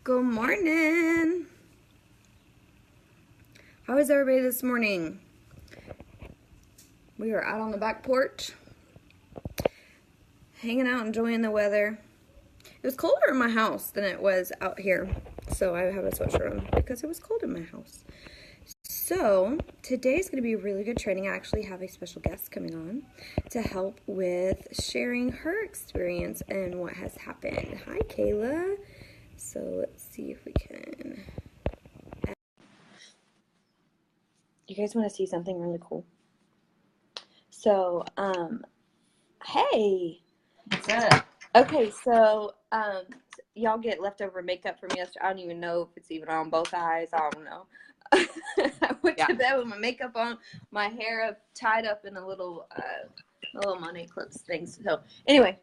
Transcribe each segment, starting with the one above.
Good morning. How is everybody this morning? We are out on the back porch, hanging out, enjoying the weather. It was colder in my house than it was out here, so I have a sweatshirt on because it was cold in my house. So today's going to be really good training. I actually have a special guest coming on to help with sharing her experience and what has happened. Hi, Kayla. So let's see if we can. You guys want to see something really cool? So, hey. What's up? Okay, so, y'all get leftover makeup from yesterday. I don't even know if it's even on both eyes. I don't know. I went to bed with my makeup on, my hair up, tied up in a little Monet clips things. So, anyway,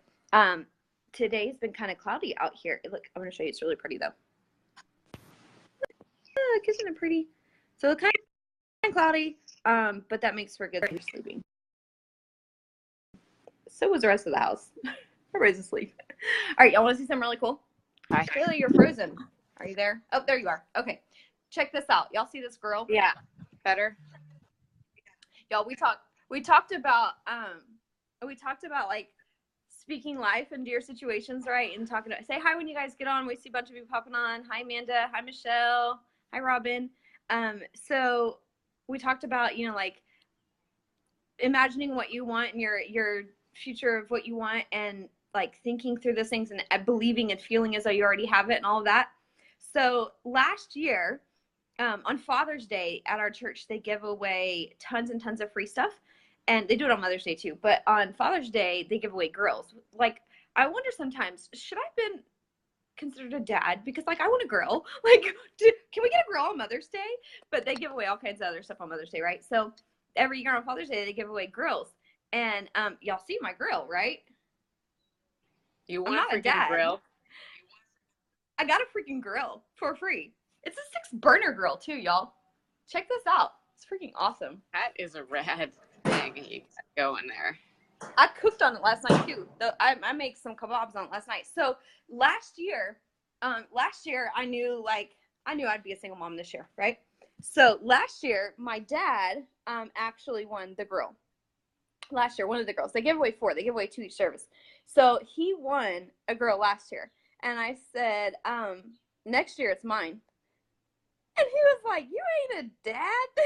today's been kind of cloudy out here. Look, I'm going to show you. It's really pretty, though. Look, isn't it pretty? So, it's kind of cloudy, but that makes for good sleeping. So was the rest of the house. Everybody's asleep. All right, y'all want to see something really cool? Hi. Kayla, you're frozen. Are you there? Oh, there you are. Okay. Check this out. Y'all see this girl? Yeah. Better? Y'all, we talked about like speaking life into your situations, right? And talking about, say hi when you guys get on. We see a bunch of you popping on. Hi, Amanda. Hi, Michelle. Hi, Robin. So we talked about, like imagining what you want and your future of what you want, and like thinking through those things and believing and feeling as though you already have it and all of that. So last year, on Father's Day at our church, they give away tons and tons of free stuff, and they do it on Mother's Day too. But on Father's Day, they give away girls. Like, I wonder sometimes, should I have been considered a dad? Because like, I want a girl. Like, can we get a girl on Mother's Day? But they give away all kinds of other stuff on Mother's Day, right? So every year on Father's Day, they give away grills. And y'all see my grill, right? You want a freaking grill? I got a freaking grill for free. It's a 6-burner grill too, y'all. Check this out. It's freaking awesome. That is a rad thing you got going there. I cooked on it last night too. I make some kebabs on it last night. So last year I knew I'd be a single mom this year, right? So last year my dad actually won the grill. Last year, one of the girls. They gave away 4. They gave away 2 each service. So he won a girl last year. And I said, next year it's mine. And he was like, you ain't a dad? And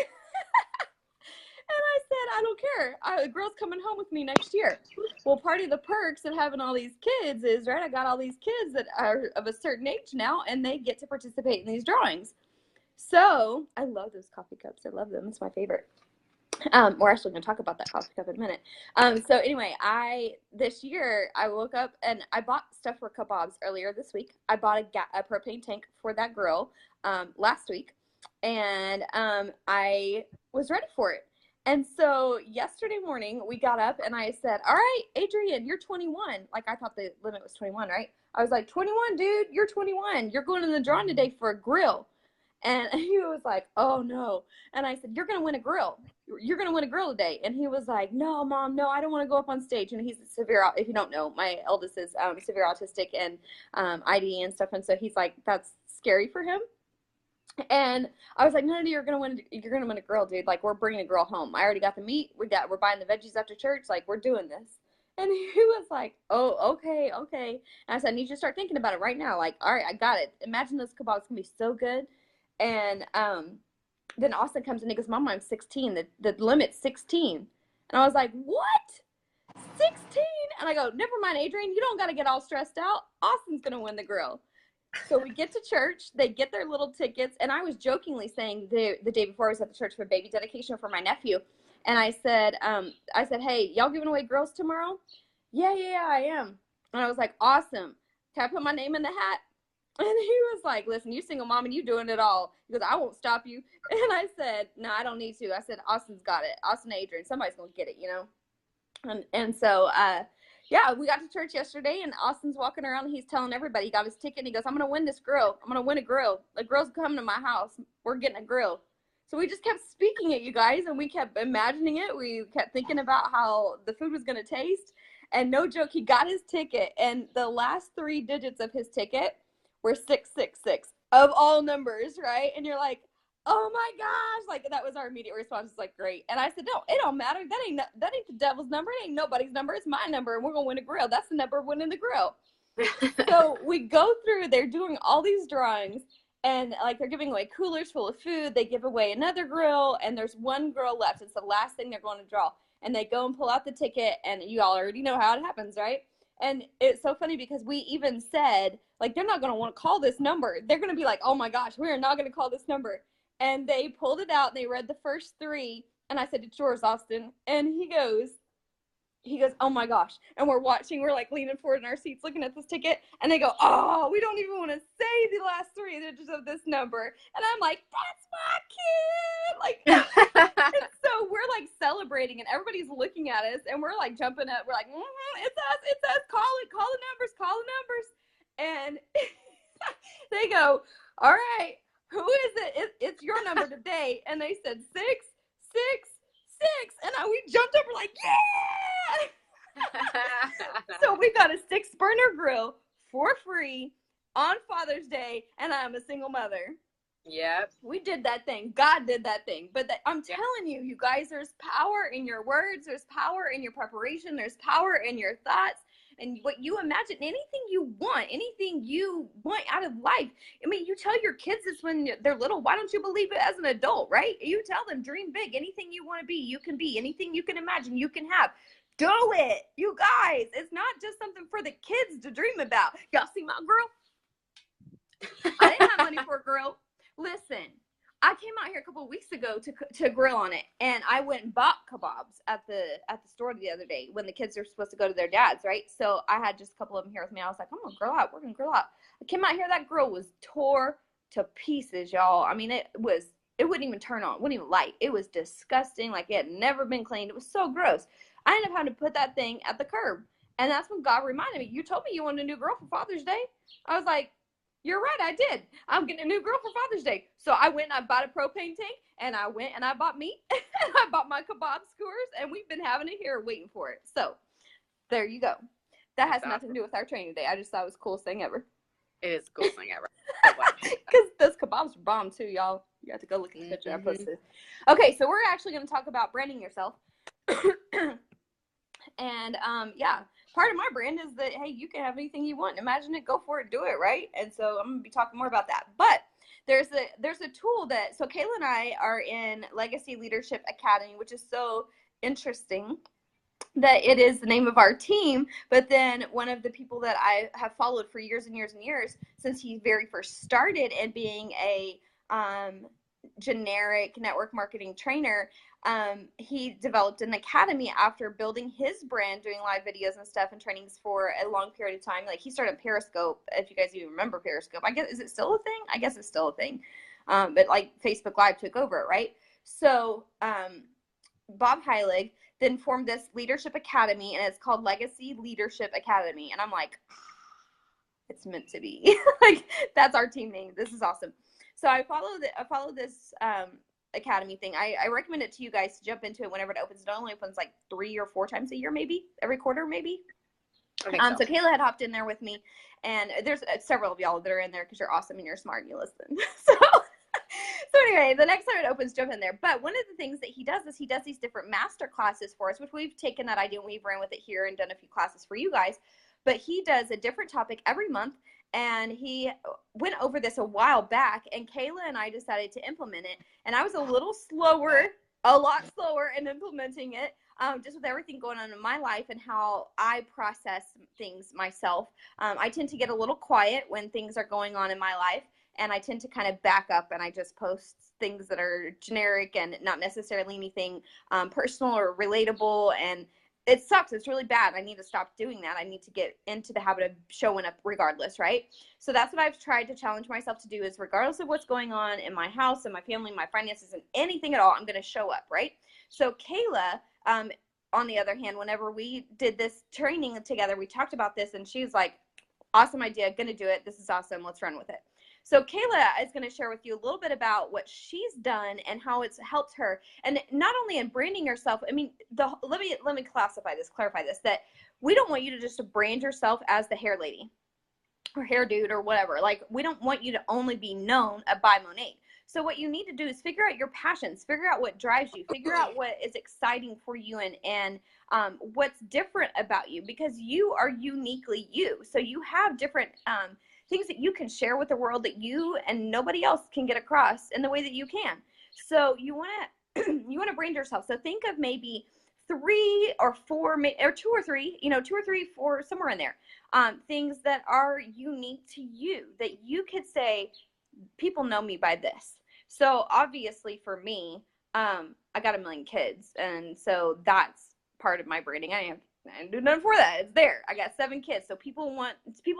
I said, I don't care. A girl's coming home with me next year. Well, part of the perks of having all these kids is, right, I got all these kids that are of a certain age now, and they get to participate in these drawings. So I love those coffee cups. I love them. It's my favorite. We're actually going to talk about that coffee cup in a minute. So anyway, this year I woke up and I bought stuff for kebabs earlier this week. I bought a propane tank for that grill last week, and I was ready for it. And so yesterday morning we got up and I said, all right, Adrian, you're 21. Like, I thought the limit was 21, right? I was like, 21, dude, you're 21. You're going in the drawing today for a grill. And he was like, oh, no. And I said, you're going to win a grill. You're going to win a grill today. And he was like, no, Mom, no, I don't want to go up on stage. And he's severe, if you don't know, my eldest is severe autistic and ID and stuff. And so he's like, that's scary for him. And I was like, no, you're going to win a grill, dude. Like, we're bringing a grill home. I already got the meat. We're buying the veggies after church. Like, we're doing this. And he was like, oh, okay. And I said, I need you to start thinking about it right now. Like, all right, I got it. Imagine those kebabs can be so good. And then Austin comes in and he goes, Mom, I'm 16. The limit's 16. And I was like, what? 16? And I go, never mind, Adrian. You don't got to get all stressed out. Austin's going to win the grill. So we get to church. They get their little tickets. And I was jokingly saying the day before I was at the church for baby dedication for my nephew. And I said, hey, y'all giving away grills tomorrow? Yeah, I am. And I was like, awesome. Can I put my name in the hat? And he was like, listen, you single mom and you doing it all. He goes, I won't stop you. And I said, no, I don't need to. I said, Austin's got it. Austin, Adrian, somebody's going to get it, you know? And so, yeah, we got to church yesterday and Austin's walking around and he's telling everybody, he got his ticket and he goes, I'm going to win this grill. I'm going to win a grill. The girl's coming to my house. We're getting a grill. So we just kept speaking it, you guys, and we kept imagining it. We kept thinking about how the food was going to taste. And no joke, he got his ticket. And the last 3 digits of his ticket were 666 of all numbers, right? And you're like, oh my gosh, like that was our immediate response. It's like, great. And I said, no, it don't matter. That ain't the devil's number. It ain't nobody's number. It's my number, and we're gonna win a grill. That's the number of winning the grill. So we go through, they're doing all these drawings, and like they're giving away coolers full of food. They give away another grill, and there's one grill left. It's the last thing they're going to draw. And they go and pull out the ticket, and you all already know how it happens, right? And it's so funny because we even said, like, they're not going to want to call this number. They're going to be like, oh my gosh, we are not going to call this number. And they pulled it out, and they read the first three, and I said, it's yours, Austin. And he goes, oh my gosh. And we're watching, we're like leaning forward in our seats looking at this ticket, and they go, oh, we don't even want to say the last three digits of this number. And I'm like, that's my kid. Like, and so we're like celebrating, and everybody's looking at us, and we're like jumping up. We're like, it's us, call the numbers. And they go, all right, who is it? It's your number today. And they said 666. And we jumped up, we're like, yeah. So we got a 6-burner grill for free on Father's Day, and I'm a single mother. Yep. We did that thing. God did that thing. But I'm telling you, you guys, there's power in your words. There's power in your preparation. There's power in your thoughts. And what you imagine, anything you want out of life. I mean, you tell your kids this when they're little. Why don't you believe it as an adult, right? You tell them, dream big. Anything you want to be, you can be. Anything you can imagine, you can have. Do it, you guys. It's not just something for the kids to dream about. Y'all see my grill? I didn't have money for a grill. Listen, I came out here a couple of weeks ago to grill on it, and I went and bought kebabs at the store the other day when the kids are supposed to go to their dad's, right? So I had just a couple of them here with me. I was like, I'm gonna grill out. We're gonna grill out. I came out here, that grill was tore to pieces, y'all. I mean, it wouldn't even turn on, wouldn't even light. It was disgusting, like it had never been cleaned. It was so gross. I ended up having to put that thing at the curb, and that's when God reminded me. You told me you wanted a new grill for Father's Day. I was like, you're right, I did. I'm getting a new grill for Father's Day. So I went and I bought a propane tank, and I went and I bought meat, and I bought my kebab skewers, and we've been having it here waiting for it. So there you go. That has nothing to do with our training today. I just thought it was the coolest thing ever. It is the coolest thing ever. Because those kebabs are bomb too, y'all. You have to go look at the picture I posted. Okay, so we're actually going to talk about branding yourself. And yeah, part of my brand is that, hey, you can have anything you want. Imagine it, go for it, do it, right? And so I'm going to be talking more about that. But there's a tool that, so Kayla and I are in Legacy Leadership Academy, which is so interesting that it is the name of our team. But then one of the people that I have followed for years and years and years, since he very first started and being a generic network marketing trainer, he developed an academy after building his brand, doing live videos and stuff and trainings for a long period of time. Like he started Periscope, if you guys even remember Periscope. I guess, is it still a thing? I guess it's still a thing. But like Facebook Live took over it, right? So Bob Heilig then formed this leadership academy, and it's called Legacy Leadership Academy. And I'm like, it's meant to be. Like, that's our team name. This is awesome. So I follow this academy thing. I recommend it to you guys to jump into it whenever it opens. It only opens like 3 or 4 times a year, maybe every quarter, maybe. So Kayla had hopped in there with me, and there's several of y'all that are in there because you're awesome and you're smart and you listen. So anyway, the next time it opens, jump in there. But one of the things that he does is he does these different master classes for us, which we've taken that idea and we've ran with it here and done a few classes for you guys. But he does a different topic every month. And he went over this a while back, and Kayla and I decided to implement it. And I was a lot slower in implementing it, just with everything going on in my life and how I process things myself. I tend to get a little quiet when things are going on in my life, and I tend to kind of back up, and I just post things that are generic and not necessarily anything personal or relatable. And it sucks. It's really bad. I need to stop doing that. I need to get into the habit of showing up regardless, right? So that's what I've tried to challenge myself to do, is regardless of what's going on in my house and my family, my finances, and anything at all, I'm going to show up, right? So Kayla, on the other hand, whenever we did this training together, we talked about this, and she was like, awesome idea, going to do it. This is awesome. Let's run with it. So Kayla is going to share with you a little bit about what she's done and how it's helped her. And not only in branding yourself, I mean, let me clarify this, that we don't want you to just brand yourself as the hair lady. or hair dude or whatever. Like, we don't want you to only be known by Monat. So what you need to do is figure out your passions, figure out what drives you, figure out what is exciting for you, and what's different about you, because you are uniquely you. So you have different things that you can share with the world that you and nobody else can get across in the way that you can. So you want to you want to brand yourself. So think of maybe 3 or 4 or 2 or 3, 2 or 3, 4, somewhere in there, things that are unique to you, that you could say, people know me by this. So obviously for me, I got 1,000,000 kids, and so that's part of my branding. I do nothing for that. It's there. I got 7 kids, so people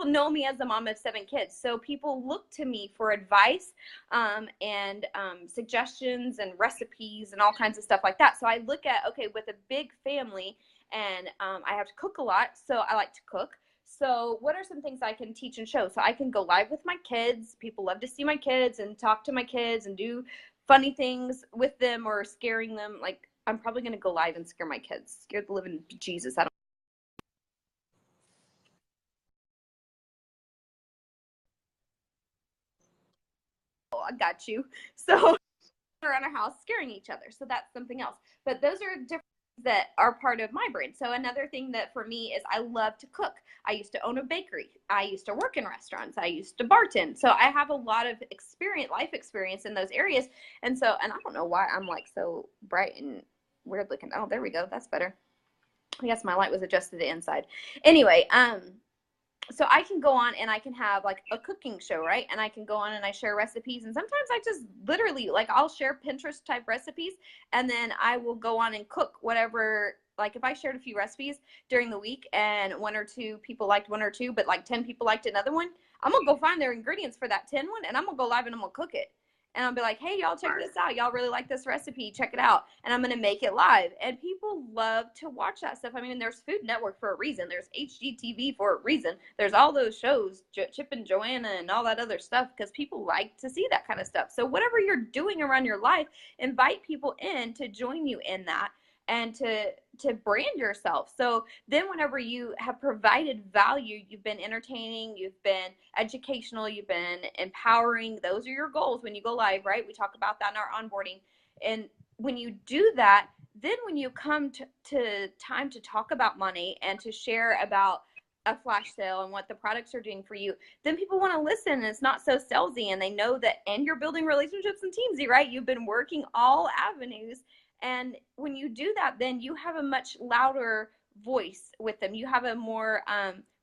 know me as the mom of 7 kids. So people look to me for advice, and suggestions and recipes and all kinds of stuff like that. So I look at, okay, with a big family, and I have to cook a lot, so I like to cook. So what are some things I can teach and show? So I can go live with my kids. People love to see my kids and talk to my kids and do funny things with them or scaring them. Like, I'm probably going to go live and scare my kids, scare the living Jesus out of them. I got you. So around our house scaring each other. So that's something else. But those are different that are part of my brand. So another thing that for me is I love to cook. I used to own a bakery. I used to work in restaurants. I used to bartend. So I have a lot of life experience in those areas. And I don't know why I'm like so bright and weird looking. Oh, there we go. That's better. I guess my light was adjusted to the inside. Anyway, so I can go on and I can have like a cooking show, right? And I can go on and I share recipes. And sometimes I just literally, like, I'll share Pinterest type recipes, and then I will go on and cook whatever. Like, if I shared a few recipes during the week and 1 or 2 people liked 1 or 2, but like 10 people liked another one, I'm going to go find their ingredients for that 10 one, and I'm going to go live and I'm going to cook it. And I'll be like, hey, y'all, check this out. Y'all really like this recipe. Check it out. And I'm going to make it live. And people love to watch that stuff. I mean, there's Food Network for a reason. There's HGTV for a reason. There's all those shows, Chip and Joanna and all that other stuff, because people like to see that kind of stuff. So whatever you're doing around your life, invite people in to join you in that and to brand yourself. So then whenever you have provided value, you've been entertaining, you've been educational, you've been empowering, those are your goals when you go live, right? We talk about that in our onboarding. And when you do that, then when you come to time to talk about money and to share about a flash sale and what the products are doing for you, then people want to listen, and it's not so salesy, and they know that, and you're building relationships and teamsy, right? You've been working all avenues. And when you do that, then you have a much louder voice with them. You have a more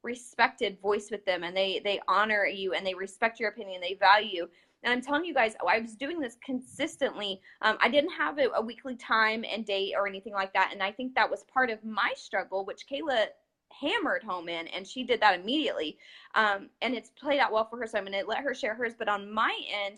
respected voice with them, and they honor you and they respect your opinion. They value you. And I'm telling you guys, I was doing this consistently. I didn't have a weekly time and date or anything like that. And I think that was part of my struggle, which Kayla hammered home in, and she did that immediately. And it's played out well for her. So I'm going to let her share hers. But on my end,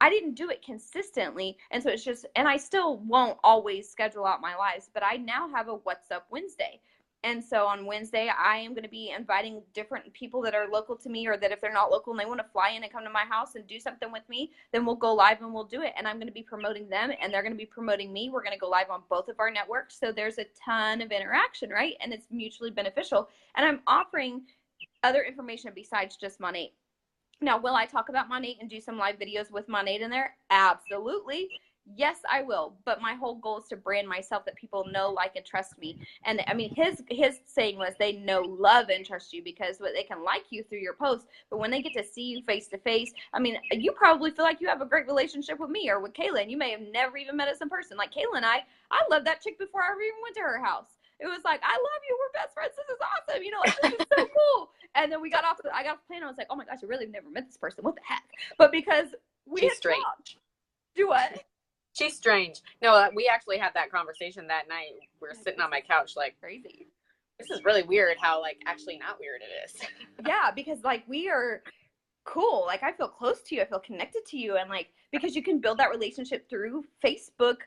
I didn't do it consistently. And so it's just, and I still won't always schedule out my lives, but I now have a What's Up Wednesday. And so on Wednesday, I am going to be inviting different people that are local to me, or that if they're not local and they want to fly in and come to my house and do something with me, then we'll go live and we'll do it. And I'm going to be promoting them, and they're going to be promoting me. We're going to go live on both of our networks. So there's a ton of interaction, right? And it's mutually beneficial. And I'm offering other information besides just Monat. Now, will I talk about Monat and do some live videos with Monat in there? Absolutely. Yes, I will. But my whole goal is to brand myself, that people know, like, and trust me. And I mean, his saying was they know, love, and trust you, because they can like you through your posts, but when they get to see you face to face, I mean, you probably feel like you have a great relationship with me or with Kayla, and you may have never even met us in person. Like Kayla and I love that chick before I ever even went to her house. It was like, I love you. We're best friends. This is awesome. You know, like, this is so cool. And then I got off the plane. I was like, oh my gosh, I really never met this person. What the heck? But because She's strange. Do what? She's strange. No, we actually had that conversation that night. We're sitting on my couch like, crazy. This is really weird how, like, actually not weird it is. Yeah, because, like, we are cool. Like, I feel close to you. I feel connected to you. And, like, because you can build that relationship through Facebook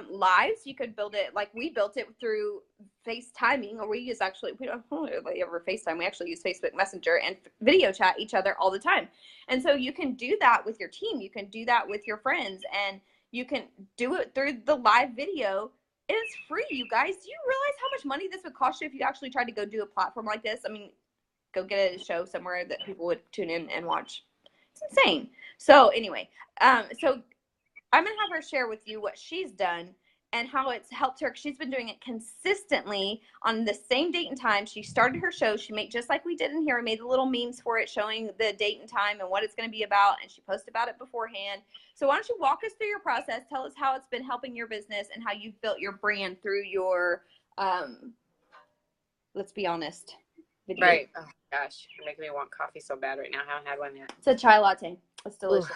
lives. You could build it, like we built it through FaceTiming, or we don't really ever FaceTime. We actually use Facebook Messenger and video chat each other all the time. And so you can do that with your team. You can do that with your friends, and you can do it through the live video. It's free, you guys. Do you realize how much money this would cost you if you actually tried to go do a platform like this? I mean, go get a show somewhere that people would tune in and watch. It's insane. So anyway, so I'm going to have her share with you what she's done and how it's helped her. She's been doing it consistently on the same date and time. She started her show. She made, just like we did in here, made the little memes for it showing the date and time and what it's going to be about. And she posted about it beforehand. So why don't you walk us through your process? Tell us how it's been helping your business and how you've built your brand through your, let's be honest, video. Right. Oh gosh, you're making me want coffee so bad right now. I haven't had one yet. It's a chai latte. It's delicious.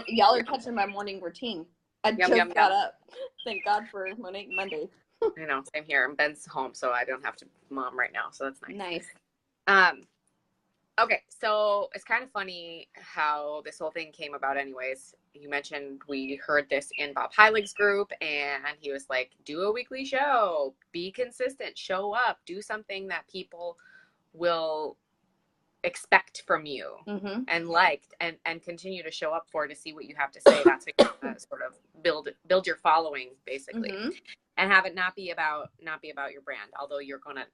Y'all are catching my morning routine. I just got up. Thank God for Monday. I know, same here. And Ben's home, so I don't have to mom right now. So that's nice. Nice. Okay, so it's kind of funny how this whole thing came about anyways. You mentioned we heard this in Bob Heilig's group, and he was like, do a weekly show, be consistent, show up, do something that people will expect from you and liked and continue to show up for to see what you have to say. That's how you sort of build your following basically, and have it not be about your brand, although you're gonna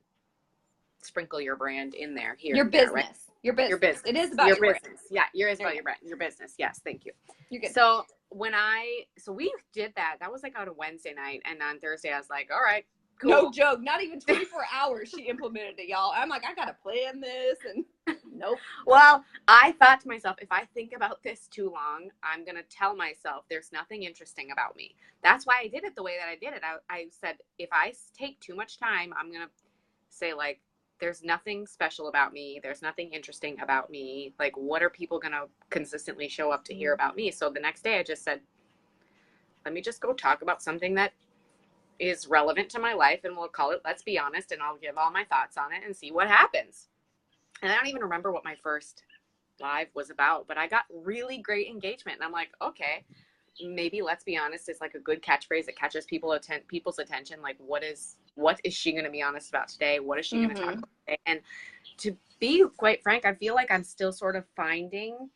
sprinkle your brand in there here. Your business. Right? Your business. Your business. It is about your your business. Brand. Yeah, it is about your brand. Your business. Yes, thank you. You're good. So we did that. That was like on a Wednesday night, and on Thursday I was like, all right, cool. No joke. Not even 24 hours she implemented it, y'all. I'm like, I gotta plan this, and nope. Well, I thought to myself, if I think about this too long, I'm gonna tell myself there's nothing interesting about me. That's why I did it the way that I did it. I said, if I take too much time, I'm gonna say like, there's nothing special about me. There's nothing interesting about me. Like, what are people going to consistently show up to hear about me? So the next day I just said, let me just go talk about something that is relevant to my life, and we'll call it Let's Be Honest, and I'll give all my thoughts on it and see what happens. And I don't even remember what my first live was about, but I got really great engagement. And I'm like, okay, maybe Let's Be Honest is like a good catchphrase that catches people's attention. Like, what is she going to be honest about today? What is she going to talk about today? And to be quite frank, I feel like I'm still sort of finding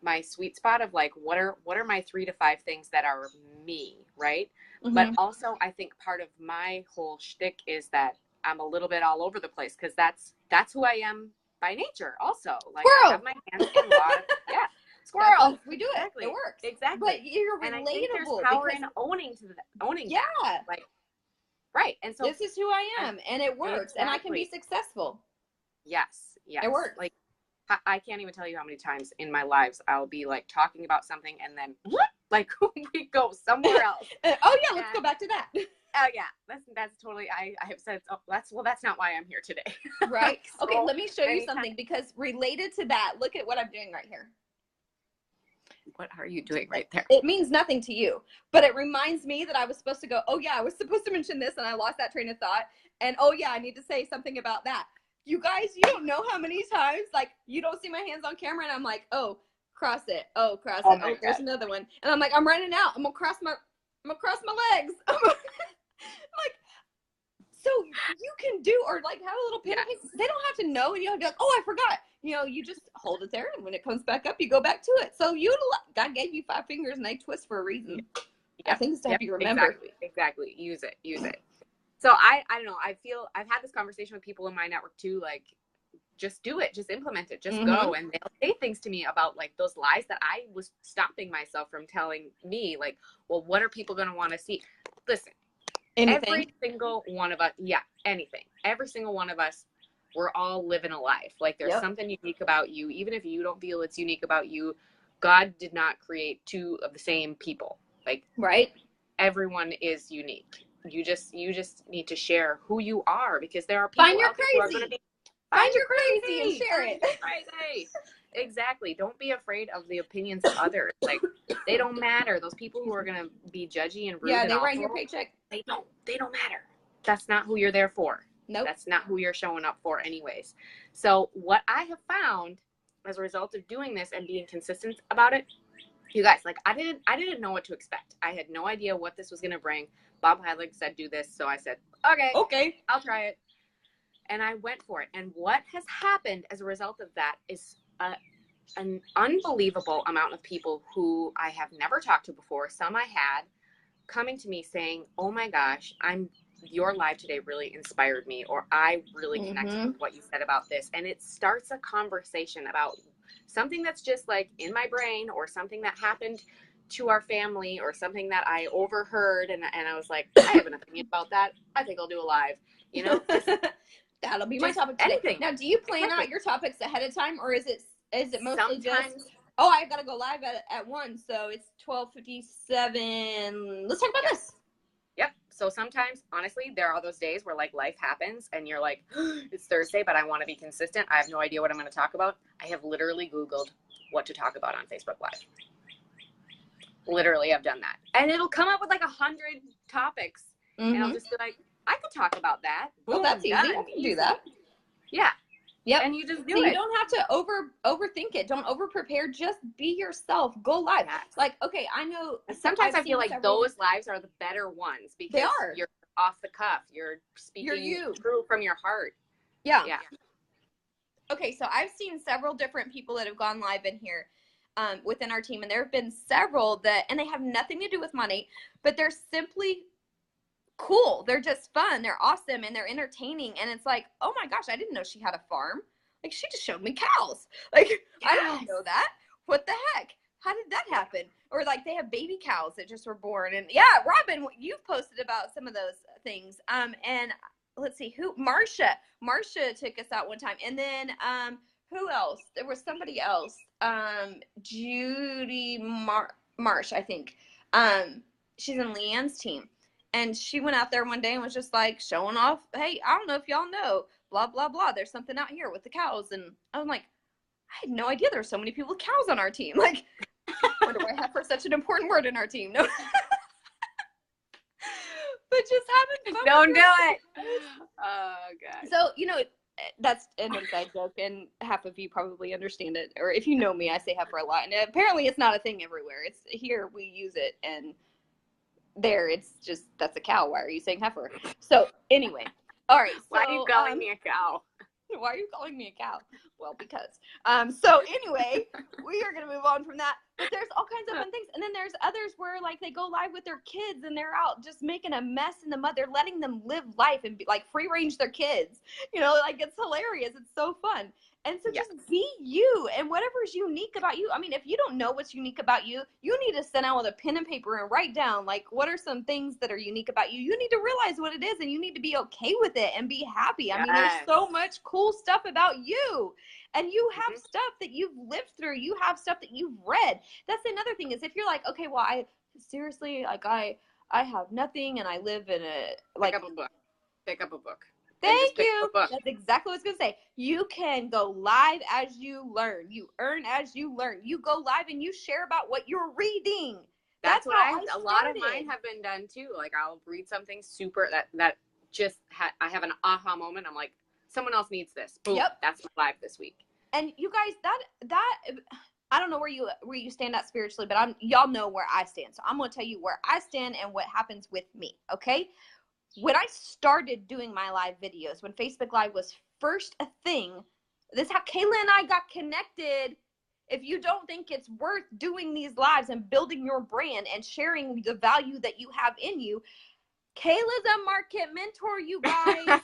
my sweet spot of like, what are my 3 to 5 things that are me, right? But also I think part of my whole shtick is that I'm a little bit all over the place, because that's who I am by nature also. Like, Squirrel. I have my hands in a lot of, yeah. Squirrel. We do Exactly. it. It works. Exactly. But you're relatable. And I think there's power in owning yeah. that. Like, right. And so this is who I am, and it works, and I can be successful. Yes. It works. Like, I can't even tell you how many times in my lives I'll be like talking about something, and then like we go somewhere else. Oh yeah, let's go back to that. Oh yeah, that's totally. I have said that's not why I'm here today. Right. So, okay, let me show you something, because related to that, look at what I'm doing right here. What are you doing right there? It means nothing to you, but it reminds me that I was supposed to go, oh yeah, I was supposed to mention this, and I lost that train of thought. And oh yeah, I need to say something about that. You guys, you don't know how many times, like, you don't see my hands on camera, and I'm like, oh, cross it. Oh, cross it. Oh, there's another one. And I'm like, I'm running out. I'm gonna cross my legs. I'm like, so you can do, or like have a little pen. Yes. They don't have to know, and you have to be like, oh, I forgot. You know, you just hold it there, and when it comes back up, you go back to it. So God gave you 5 fingers and 8 twists for a reason. Yep. I think it's to help you remember. Exactly. Use it. So I don't know. I feel I've had this conversation with people in my network too. Like, just do it, just implement it, just go. And they'll say things to me about like those lies that I was stopping myself from telling me. Like, well, what are people going to want to see? Listen, every single one of us, anything. Every single one of us, we're all living a life. Like, there's something unique about you, even if you don't feel it's unique about you. God did not create 2 of the same people. Like, right? Everyone is unique. You just need to share who you are, because there are people out there who are going to be find your crazy and share it. Crazy. Exactly. Don't be afraid of the opinions of others. Like, they don't matter. Those people who are going to be judgy and rude and they awful, write your paycheck. They don't matter. That's not who you're there for. Nope. That's not who you're showing up for anyways. So what I have found as a result of doing this and being consistent about it, you guys, like, I didn't know what to expect. I had no idea what this was going to bring. Bob Heilig said, do this. So I said, okay, I'll try it. And I went for it. And what has happened as a result of that is an unbelievable amount of people who I have never talked to before, some I had, coming to me saying, oh my gosh, I'm your live today really inspired me, or I really connected with what you said about this. And it starts a conversation about something that's just like in my brain, or something that happened to our family, or something that I overheard. And I was like, I have an opinion about that. I think I'll do a live, you know, that'll be my topic today. Anything. Now, do you plan out your topics ahead of time, or is it mostly Sometimes, just, oh, I got to go live at 1, so it's 12:57. Let's talk about this. Yep. So sometimes, honestly, there are those days where like life happens and you're like, it's Thursday, but I want to be consistent. I have no idea what I'm going to talk about. I have literally Googled what to talk about on Facebook Live. Literally, I've done that. And it'll come up with like 100 topics. And I'll just be like, I could talk about that. Boom, that's easy. I can do that. Yeah. Yep. And you just do it. You don't have to overthink it. Don't over prepare. Just be yourself. Go live. Yes. Like, okay, I know. Sometimes I feel like those lives are the better ones, because you're off the cuff. You're speaking true from your heart. Yeah. Yeah. Okay, so I've seen several different people that have gone live in here within our team, and there have been several and they have nothing to do with money, but they're simply cool. They're just fun. They're awesome, and they're entertaining. And it's like, oh my gosh, I didn't know she had a farm. Like, she just showed me cows. Like, yes. I didn't know that. What the heck? How did that happen? Or like, they have baby cows that just were born. And yeah, Robin, you've posted about some of those things. And let's see, Marsha took us out one time. And then who else? There was somebody else. Judy Marsh, I think. She's in Leanne's team. And she went out there one day and was just like showing off, hey, I don't know if y'all know, blah, blah, blah. There's something out here with the cows. And I'm like, I had no idea there were so many people with cows on our team. Like, what do I have for such an important word in our team? No. But just having fun. Don't do it. Oh, God. So, you know, that's an inside joke, and half of you probably understand it. Or if you know me, I say heifer a lot. And apparently it's not a thing everywhere. It's here, we use it, and there it's just, that's a cow. Why are you saying heifer? So anyway, all right. So, why are you calling me a cow? Why are you calling me a cow? Well, because. So anyway, we are going to move on from that. But there's all kinds of fun things. And then there's others where like they go live with their kids and they're out just making a mess in the mud. They're letting them live life and be, like, free range their kids. You know, like, it's hilarious. It's so fun. And so just be you, and whatever's unique about you. I mean, if you don't know what's unique about you, you need to sit down with a pen and paper and write down, like, what are some things that are unique about you? You need to realize what it is, and you need to be okay with it and be happy. I mean, there's so much cool stuff about you, and you have stuff that you've lived through. You have stuff that you've read. That's another thing, is if you're like, okay, well, I seriously, like, I have nothing, and I live in a, like. Pick up a book. Thank you. That's exactly what I was going to say. You can go live as you learn. You earn as you learn. You go live and you share about what you're reading. That's what a lot of mine have been done too. Like, I'll read something super that just I have an aha moment. I'm like, someone else needs this. Boom. Yep. That's my live this week. And you guys, that I don't know where you stand at spiritually, but y'all know where I stand. So I'm going to tell you where I stand and what happens with me. Okay. When I started doing my live videos, when Facebook Live was first a thing, this is how Kayla and I got connected. If you don't think it's worth doing these lives and building your brand and sharing the value that you have in you, Kayla's a market mentor, you guys.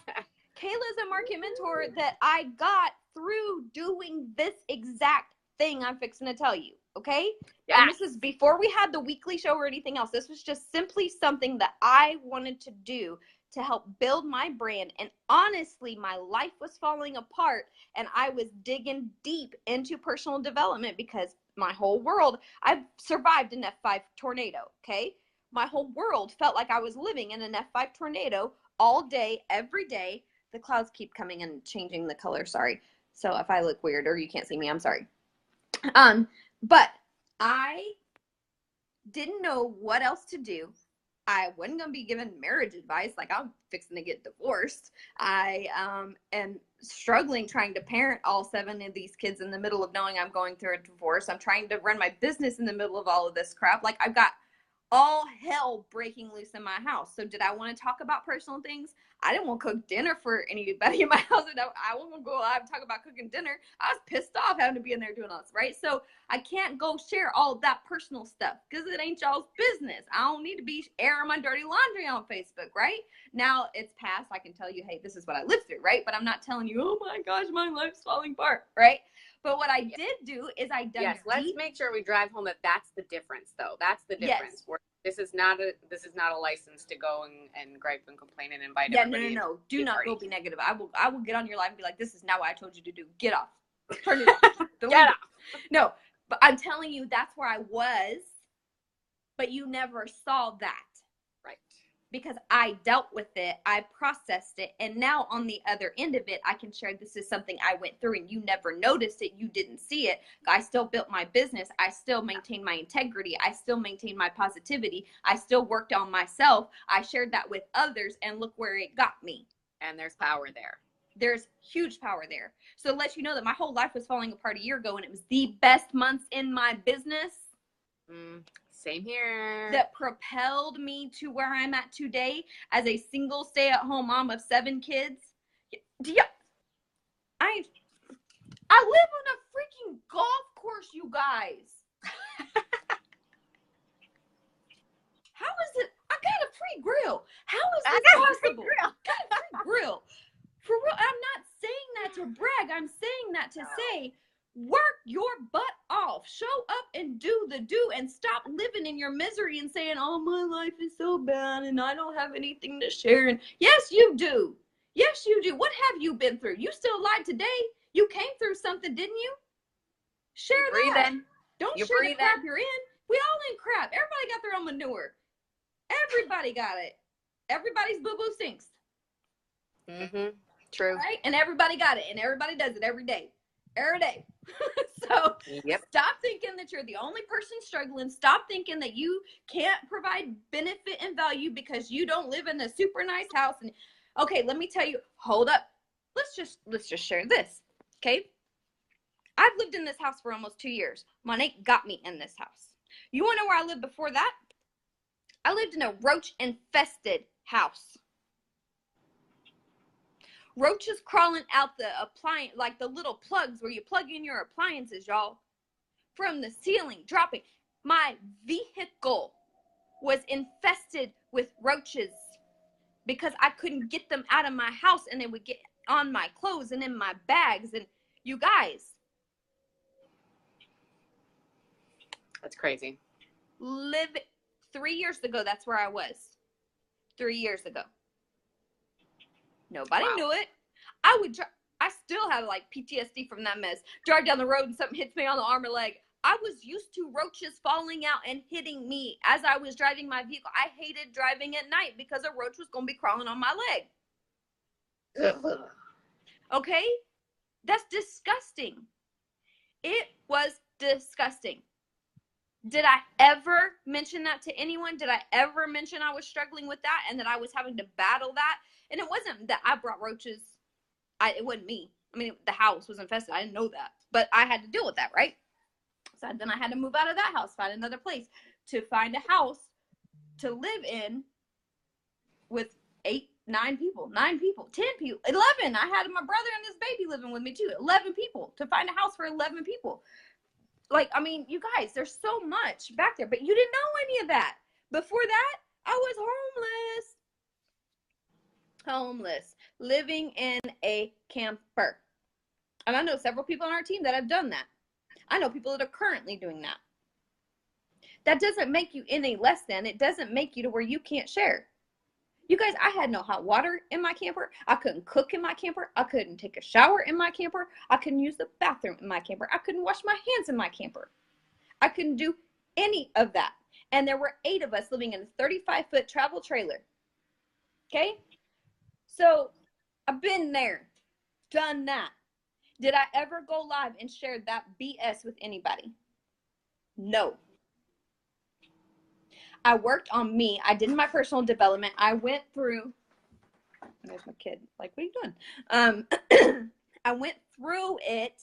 Kayla's a market mentor that I got through doing this exact thing I'm fixing to tell you. Okay? Yeah. And this is before we had the weekly show or anything else. This was just simply something that I wanted to do to help build my brand. And honestly, my life was falling apart, and I was digging deep into personal development because my whole world, I've survived an F5 tornado. Okay? My whole world felt like I was living in an F5 tornado all day, every day. The clouds keep coming and changing the color. Sorry. So if I look weird or you can't see me, I'm sorry. But I didn't know what else to do. I wasn't going to be given marriage advice. Like, I'm fixing to get divorced. I am struggling trying to parent all 7 of these kids in the middle of knowing I'm going through a divorce. I'm trying to run my business in the middle of all of this crap. Like, I've got all hell breaking loose in my house. So did I want to talk about personal things? I didn't want to cook dinner for anybody in my house. I wasn't going to go out and talk about cooking dinner. I was pissed off having to be in there doing all this, right? So I can't go share all that personal stuff because it ain't y'all's business. I don't need to be airing my dirty laundry on Facebook, right? Now it's past. I can tell you, hey, this is what I lived through, right? But I'm not telling you, oh my gosh, my life's falling apart, right? But what I did do is I dug deep. Let's make sure we drive home that that's the difference, though. That's the difference. Yes. This is not a license to go and gripe and complain and invite everybody. No. Do not go be negative. I will get on your live and be like, this is not what I told you to do. Get off. Turn it off. Get off. No, but I'm telling you, that's where I was, but you never saw that. Right. Because I dealt with it, I processed it, and now on the other end of it, I can share this is something I went through and you never noticed it, you didn't see it. I still built my business, I still maintained my integrity, I still maintained my positivity, I still worked on myself, I shared that with others, and look where it got me. And there's power there. There's huge power there. So to let you know that my whole life was falling apart a year ago, and it was the best months in my business. Same here. That propelled me to where I'm at today as a single stay-at-home mom of 7 kids. Yeah, I live on a freaking golf course, you guys. How is it? I got a free grill. How is this possible? I got a free grill. For real, I'm not saying that to brag. I'm saying that to say, work your butt off. Show up and do the do, and stop living in your misery and saying, oh, my life is so bad and I don't have anything to share. And yes, you do. Yes, you do. What have you been through? You still alive today? You came through something, didn't you? Share that. Don't share the crap you're in. We all in crap. Everybody got their own manure. Everybody got it. Everybody's boo-boo stinks. True. Right? And everybody got it. And everybody does it every day. Every day. So Stop thinking that you're the only person struggling. Stop thinking that you can't provide benefit and value because you don't live in a super nice house. And okay, let me tell you, hold up. Let's just share this. Okay? I've lived in this house for almost 2 years. Monique got me in this house. You want to know where I lived before that? I lived in a roach-infested house. Roaches crawling out the appliance, like the little plugs where you plug in your appliances, y'all. From the ceiling, dropping. My vehicle was infested with roaches because I couldn't get them out of my house, and they would get on my clothes and in my bags. And you guys. That's crazy. 3 years ago, that's where I was. 3 years ago. Nobody knew it. I still have like PTSD from that mess. Drive down the road and something hits me on the arm or leg. I was used to roaches falling out and hitting me as I was driving my vehicle. I hated driving at night because a roach was going to be crawling on my leg. Okay? That's disgusting. It was disgusting. Did I ever mention that to anyone? Did I ever mention I was struggling with that and that I was having to battle that? And it wasn't that I brought roaches. It wasn't me. I mean, the house was infested. I didn't know that. But I had to deal with that, right? So then I had to move out of that house, find another place, to find a house to live in with 8, 9 people, 10 people, 11. I had my brother and this baby living with me too. 11 people, to find a house for 11 people. Like, I mean, you guys, there's so much back there, but you didn't know any of that. Before that, I was homeless, living in a camper. And I know several people on our team that have done that. I know people that are currently doing that. That doesn't make you any less than. It doesn't make you to where you can't share. You guys, I had no hot water in my camper. I couldn't cook in my camper. I couldn't take a shower in my camper. I couldn't use the bathroom in my camper. I couldn't wash my hands in my camper. I couldn't do any of that. And there were 8 of us living in a 35-foot travel trailer. Okay? So I've been there, done that. Did I ever go live and share that BS with anybody? No. I worked on me. I did my personal development. I went through, there's my kid. Like, what are you doing? I went through it.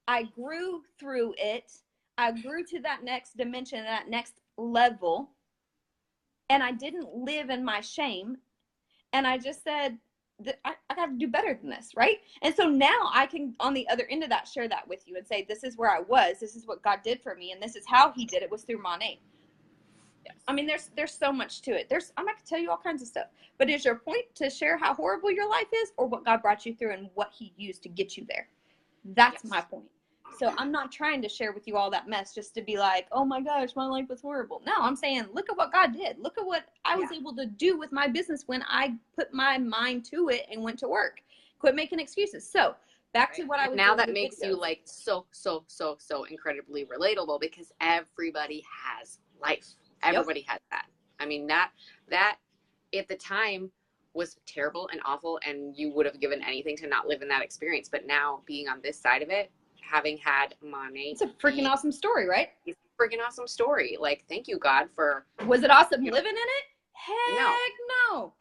I grew through it. I grew to that next dimension, that next level. and I didn't live in my shame. And I just said, I got to do better than this, right? And so now I can, on the other end of that, share that with you and say, this is where I was. This is what God did for me. And this is how he did it, was through Monet. Yes. I mean, there's so much to it. I'm not going to tell you all kinds of stuff. But is your point to share how horrible your life is, or what God brought you through and what he used to get you there? That's my point. So I'm not trying to share with you all that mess just to be like, oh my gosh, my life was horrible. No, I'm saying, look at what God did. Look at what I was able to do with my business when I put my mind to it and went to work. Quit making excuses. So back to what I was now doing that with makes videos. you like so incredibly relatable, because everybody has life. Everybody has that. I mean, that at the time was terrible and awful, and you would have given anything to not live in that experience. But now, being on this side of it, having had Monet, it's a freaking awesome story, right? It's a freaking awesome story. Like, thank you, God, for. Was it awesome living in it? Heck no.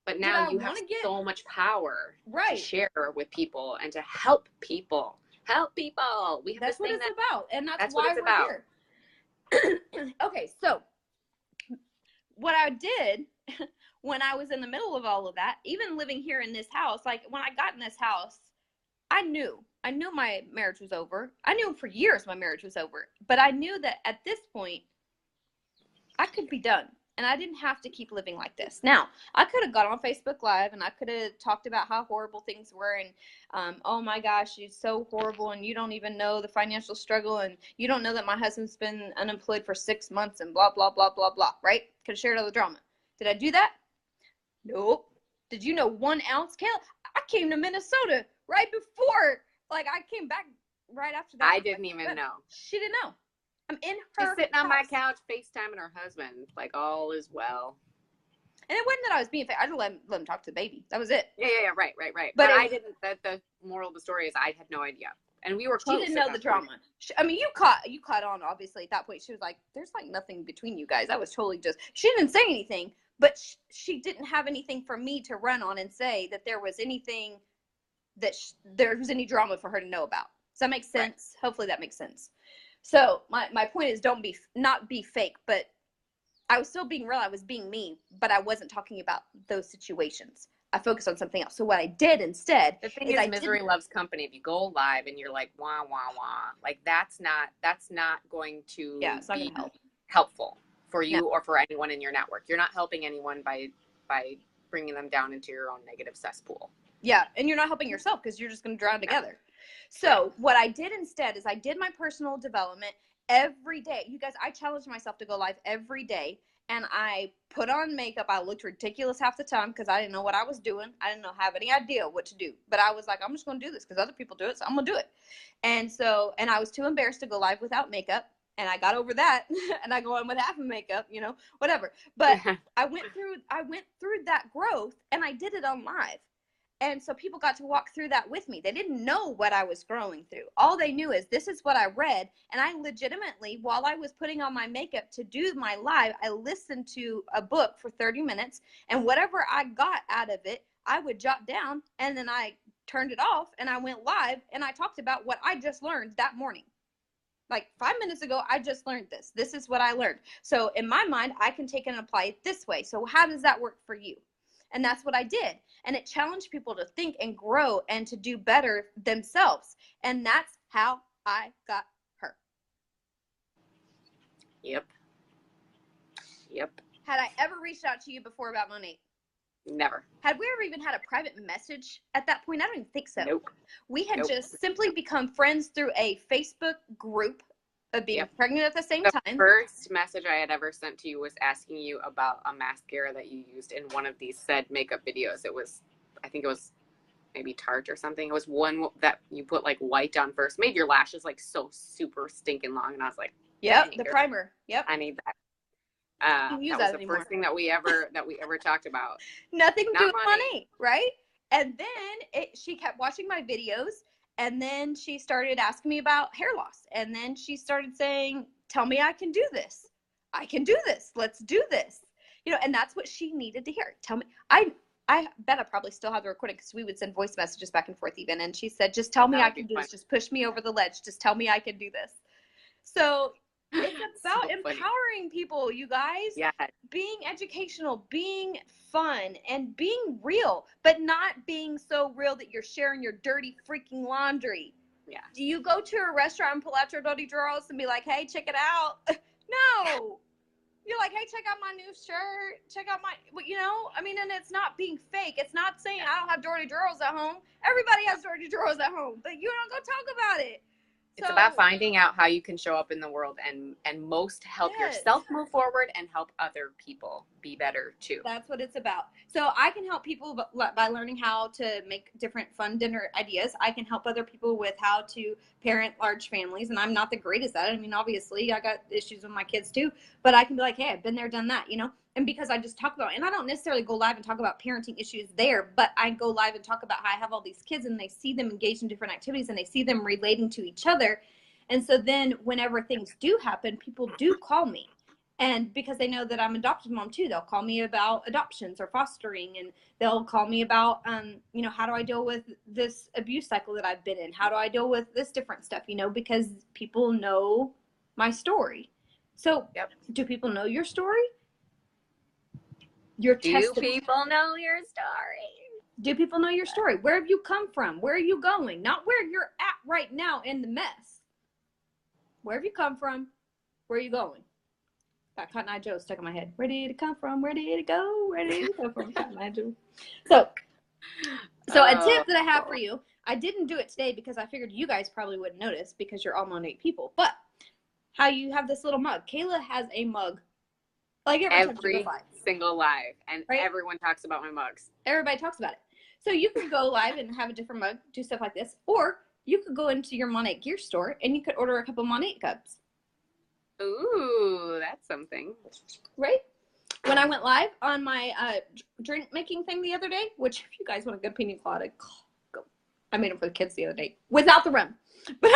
But now you have so much power to share with people and to help people. Help people. That's what it's about, and that's why we're here. Okay, so what I did when I was in the middle of all of that, even living here in this house, like when I got in this house, I knew my marriage was over. I knew for years my marriage was over, but I knew that at this point I could be done, and I didn't have to keep living like this. Now, I could have got on Facebook Live and I could have talked about how horrible things were, and oh my gosh, it's so horrible, and you don't even know the financial struggle, and you don't know that my husband's been unemployed for 6 months, and blah, blah, blah, blah, blah, right? Could have shared all the drama. Did I do that? Nope. Did you know 1 ounce, Kayla? I came to Minnesota right before, like I came back right after that. I didn't even know. She didn't know. I'm in her She's sitting on my couch, FaceTiming her husband, like all is well. And it wasn't that I was being fake. I just let him talk to the baby. That was it. Yeah, right. But I didn't. The moral of the story is I had no idea, and we were close. She didn't know the drama. I mean, you caught on. Obviously, at that point, she was like, "There's like nothing between you guys." I was totally just. She didn't say anything, but she didn't have anything for me to run on and say that there was anything that there was any drama for her to know about. Does that make sense? Right. Hopefully, that makes sense. So my point is, not be fake, but I was still being real. I was being me, but I wasn't talking about those situations. I focused on something else. So what I did instead, the thing is misery loves company. If you go live and you're like wah wah wah, like that's not going to be helpful for you or for anyone in your network. You're not helping anyone by bringing them down into your own negative cesspool. Yeah, and you're not helping yourself because you're just going to drown together. So what I did instead is I did my personal development every day. You guys, I challenged myself to go live every day, and I put on makeup. I looked ridiculous half the time because I didn't know what I was doing. I didn't have any idea what to do, but I was like, I'm just going to do this because other people do it, so I'm going to do it. And I was too embarrassed to go live without makeup, and I got over that, and I go on with half of makeup, whatever. But I went through that growth, and I did it on live. And so people got to walk through that with me. They didn't know what I was growing through. All they knew is this is what I read. And I legitimately, while I was putting on my makeup to do my live, I listened to a book for 30 minutes. And whatever I got out of it, I would jot down. And then I turned it off and I went live and I talked about what I just learned that morning. Like 5 minutes ago, I just learned this. This is what I learned. So in my mind, I can take and apply it this way. So how does that work for you? And that's what I did. And it challenged people to think and grow and to do better themselves. And that's how I got her. Yep. Had I ever reached out to you before about Monique? Never. Had we ever even had a private message at that point? I don't even think so. Nope. We had just simply become friends through a Facebook group of being pregnant at the same time. The first message I had ever sent to you was asking you about a mascara that you used in one of these said makeup videos. I think it was maybe Tarte or something. It was one that you put like white on first, made your lashes like so super stinking long. And I was like, yep, the primer. Yep. I need that. That was the first thing that we ever talked about. Nothing to do with money, right? And then she kept watching my videos. And then she started asking me about hair loss. And then she started saying, tell me I can do this. I can do this. Let's do this. And that's what she needed to hear. Tell me. I bet I probably still have the recording because we would send voice messages back and forth even. And she said, just tell me I can do this. Just push me over the ledge. Just tell me I can do this. So It's about So funny. empowering people, you guys. Yeah. Being educational, being fun, and being real, but not being so real that you're sharing your dirty freaking laundry. Yeah. Do you go to a restaurant and pull out your dirty drawers and be like, hey, check it out? No. You're like, hey, check out my new shirt. Check out my, you know, I mean, and it's not being fake. It's not saying I don't have dirty drawers at home. Everybody has dirty drawers at home, but you don't go talk about it. It's about finding out how you can show up in the world and most help yourself move forward and help other people be better too. That's what it's about. So I can help people by learning how to make different fun dinner ideas. I can help other people with how to parent large families, and I'm not the greatest at it. I mean, obviously, I got issues with my kids too, but I can be like, hey, I've been there, done that, you know? And because I just talk about it, and I don't necessarily go live and talk about parenting issues there, but I go live and talk about how I have all these kids and they see them engaged in different activities and they see them relating to each other. And so then whenever things do happen, people do call me. And because they know that I'm an adoptive mom too, they'll call me about adoptions or fostering, and they'll call me about, you know, how do I deal with this abuse cycle that I've been in? How do I deal with this different stuff, you know, because people know my story. So do people know your story? Do people know your story? Do people know your story? Where have you come from? Where are you going? Not where you're at right now in the mess. Where have you come from? Where are you going? Got Cotton Eye Joe stuck in my head. Where did it come from? Where did it go? Where did it come from? Cotton Eye Joe. So a tip that I have for you, I didn't do it today because I figured you guys probably wouldn't notice because you're all Monate people, but how you have this little mug. Kayla has a mug. Like every single live, and everyone talks about my mugs. Everybody talks about it. So you could go live and have a different mug, do stuff like this, or you could go into your Monate gear store and you could order a couple Monate cups. Ooh, that's something. Right? When I went live on my drink making thing the other day, which if you guys want a good pina colada, go. I made them for the kids the other day without the rum. But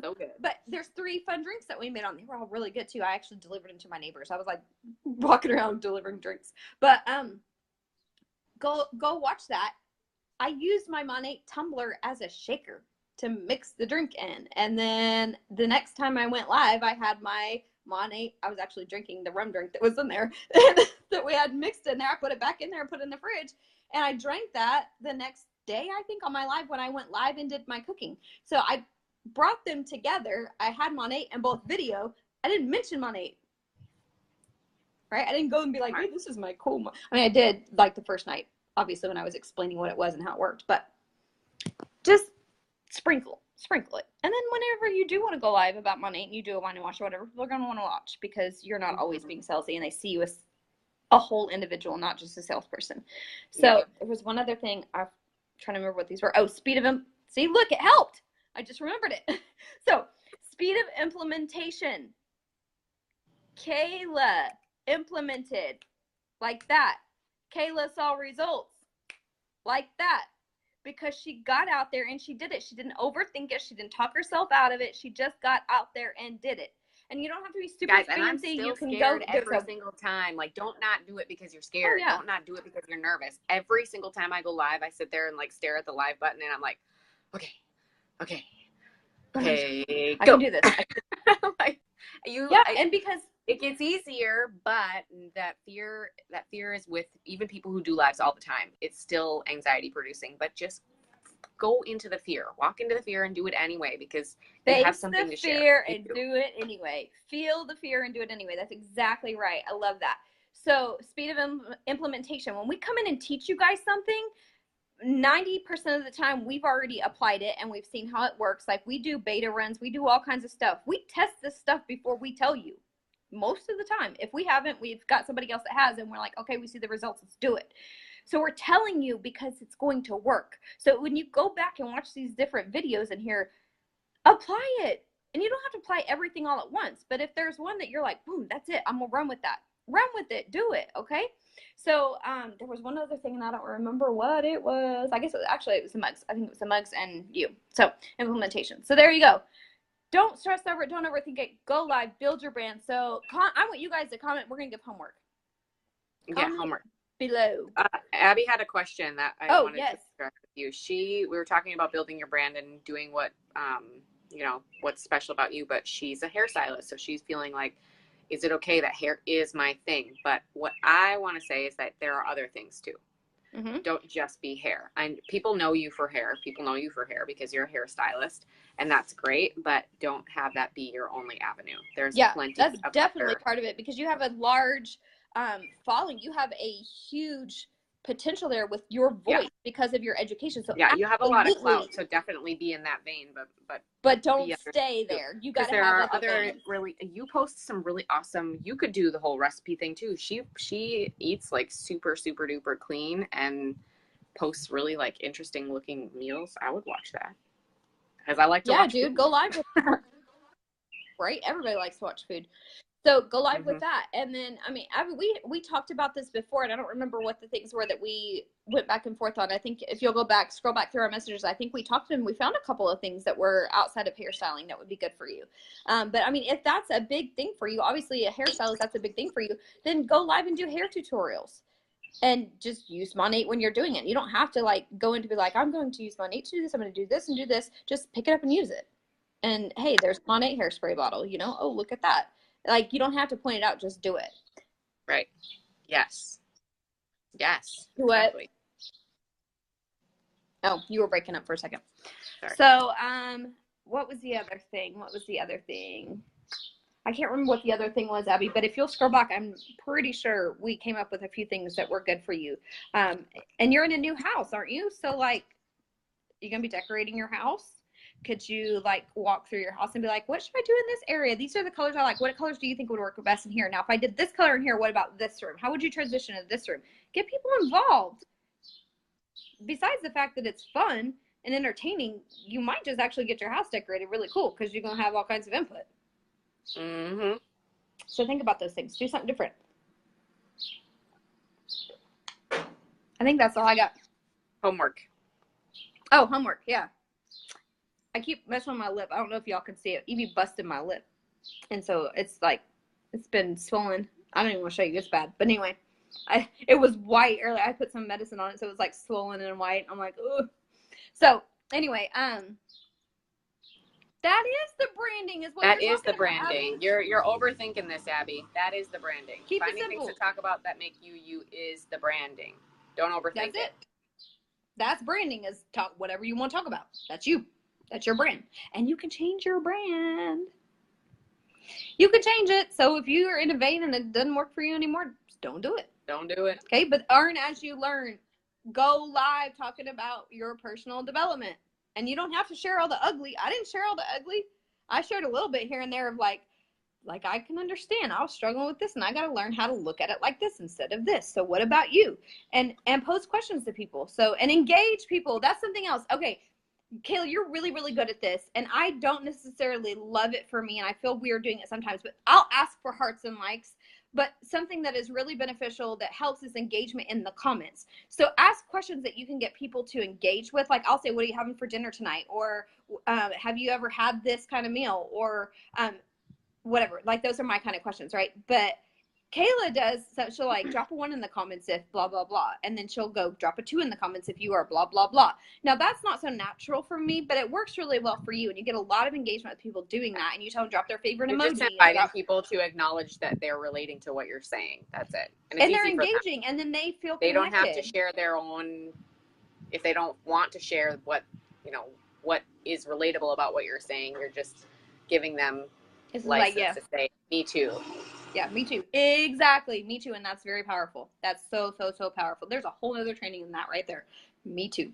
so good. But there's 3 fun drinks that we made on. They were all really good too. I actually delivered them to my neighbors. I was like walking around delivering drinks. But go watch that. I used my Monate tumbler as a shaker to mix the drink in. And then the next time I went live, I had my Monate. I was actually drinking the rum drink that was in there that we had mixed in there. I put it back in there and put it in the fridge. And I drank that the next day, I think, on my live when I went live and did my cooking. So I brought them together. I had Monate in both video. I didn't mention Monate. Right? I didn't go and be like, hey, this is my cool. I mean, I did like the first night, obviously, when I was explaining what it was and how it worked. But just sprinkle it. And then whenever you do want to go live about Monate and you do a wine and watch or whatever, people are going to want to watch because you're not always being salesy and they see you as a whole individual, not just a salesperson. So there was one other thing. I'm trying to remember what these were. Oh, speed of them. See, look, it helped. I just remembered it. So speed of implementation. Kayla implemented like that. Kayla saw results like that because she got out there and she did it. She didn't overthink it. She didn't talk herself out of it. She just got out there and did it. And you don't have to be super fancy. And I'm still you can scared go every single time. Like, don't not do it because you're scared. Oh, yeah. Don't not do it because you're nervous. Every single time I go live, I sit there and like stare at the live button and I'm like, okay, I can do this. Like, and because it gets easier, but that fear is with even people who do lives all the time. It's still anxiety producing, but just go into the fear, walk into the fear and do it anyway, because you have something to share. Face the fear and do it anyway. Feel the fear and do it anyway. That's exactly right. I love that. So speed of implementation. When we come in and teach you guys something, 90% of the time we've already applied it and we've seen how it works. Like we do beta runs, we do all kinds of stuff. We test this stuff before we tell you. Most of the time. If we haven't, we've got somebody else that has, and we're like, okay, we see the results, let's do it. So we're telling you because it's going to work. So when you go back and watch these different videos in here, apply it. And you don't have to apply everything all at once. But if there's one that you're like, boom, that's it, I'm gonna run with that. Run with it, do it, okay? So there was one other thing and I don't remember what it was. I guess it was the mugs. I think it was the mugs and you. So implementation. So there you go. Don't stress over it. Don't overthink it. Go live. Build your brand. So I want you guys to comment. We're going to give homework. Homework. Below. Abby had a question that I wanted to share with you. We were talking about building your brand and doing what what's special about you, but she's a hairstylist. So she's feeling like, is it okay that hair is my thing? But what I want to say is that there are other things too. Mm-hmm. Don't just be hair. And people know you for hair. People know you for hair because you're a hairstylist, and that's great. But don't have that be your only avenue. There's plenty. That's definitely part of it, because you have a large following. You have a huge potential there with your voice because of your education. So you have a lot of clout. So definitely be in that vein, but don't stay there. You got to have other really. You post some really awesome. You could do the whole recipe thing too. She eats like super super duper clean and posts really like interesting looking meals. I would watch that because I like to watch. Yeah, dude, go live with her. Right, everybody likes to watch food. So go live with that. And then, I mean, Abby, we talked about this before, and I don't remember what the things were that we went back and forth on. I think if you'll scroll back through our messages, I think we talked to them. We found a couple of things that were outside of hairstyling that would be good for you. But I mean, if that's a big thing for you, obviously a hairstylist, that's a big thing for you, then go live and do hair tutorials. And just use Monate when you're doing it. You don't have to like go into be like, I'm going to use Monate to do this. I'm going to do this and do this. Just pick it up and use it. And hey, there's Monate hairspray bottle, oh, look at that. Like, you don't have to point it out, just do it. Right. Yes. Do it. Exactly. Oh, you were breaking up for a second. Sorry. So, what was the other thing? I can't remember what the other thing was, Abby, but if you'll scroll back, I'm pretty sure we came up with a few things that were good for you. And you're in a new house, aren't you? So, like, you're going to be decorating your house? Could you like walk through your house and be like, what should I do in this area? These are the colors I like. What colors do you think would work best in here? Now, if I did this color in here, what about this room? How would you transition to this room? Get people involved. Besides the fact that it's fun and entertaining, you might just actually get your house decorated really cool because you're going to have all kinds of input. Mm-hmm. So think about those things. Do something different. I think that's all I got. Homework. Oh, homework. Yeah. I keep messing with my lip. I don't know if y'all can see it. Evie busted my lip. And so it's like, it's been swollen. I don't even want to show you. It's bad. But anyway, it was white earlier. I put some medicine on it. So it was like swollen and white. I'm like, ugh. So anyway, that is the branding is what that you're is the about, branding. Abby. You're overthinking this, Abby. That is the branding. Keep Finding it simple. things to talk about that make you is the branding. Don't overthink That's it. That's branding, is talk whatever you want to talk about. That's you. That's your brand. And you can change your brand. You can change it. So if you are in a vein and it doesn't work for you anymore, just don't do it. Don't do it. Okay, but earn as you learn. Go live talking about your personal development. And you don't have to share all the ugly. I didn't share all the ugly. I shared a little bit here and there of like I can understand. I was struggling with this and I got to learn how to look at it like this instead of this. So what about you? And pose questions to people. So, and engage people. That's something else. Okay. Kayla, you're really, really good at this, and I don't necessarily love it for me, and I feel weird doing it sometimes, but I'll ask for hearts and likes. But something that is really beneficial that helps is engagement in the comments. So ask questions that you can get people to engage with. Like I'll say, what are you having for dinner tonight? Or have you ever had this kind of meal? Or whatever. Like those are my kind of questions, right? But Kayla does, so she'll like drop a 1 in the comments if blah, blah, blah. And then she'll go drop a 2 in the comments if you are blah, blah, blah. Now that's not so natural for me, but it works really well for you. And you get a lot of engagement with people doing that. And you tell them drop their favorite emoji. Just inviting people to acknowledge that they're relating to what you're saying. That's it. And they're engaging and then they feel they connected. Don't have to share their own, if they don't want to share what is relatable about what you're saying, you're just giving them license to say, me too. Yeah, me too. Exactly. Me too. And that's very powerful. That's so, so, so powerful. There's a whole other training in that right there. Me too.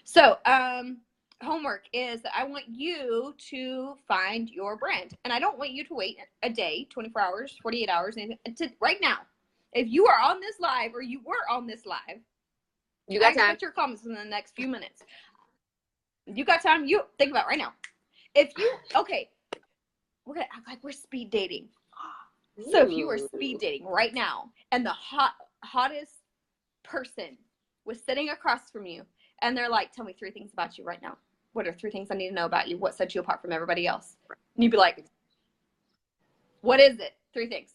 So, homework is that I want you to find your brand. And I don't want you to wait a day, 24 hours, 48 hours, right now. If you are on this live or you were on this live, you got time. Put your comments in the next few minutes. You got time? You think about it right now. If you, okay, we're going to act like we're speed dating. So if you were speed dating right now and the hottest person was sitting across from you and they're like, tell me 3 things about you right now. What are 3 things I need to know about you? What sets you apart from everybody else? And you'd be like, what is it? 3 things.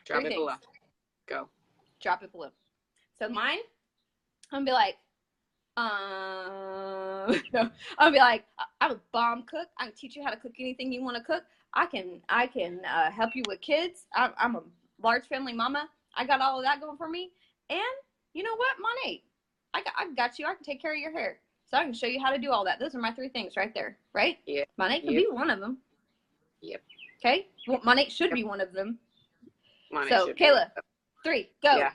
Drop it below. Go. Drop it below. So mine, I'm going to be like, No, I'll be like, I'm a bomb cook. I can teach you how to cook anything you want to cook. I can help you with kids. I'm a large family mama. I got all of that going for me. And you know what, Monet? I got you. I can take care of your hair. So I can show you how to do all that. Those are my 3 things right there, right? Yeah. Monet could be one of them. Yep. Okay? Well, Monet should be one of them. Monet so, should Kayla, 3, go. Yeah.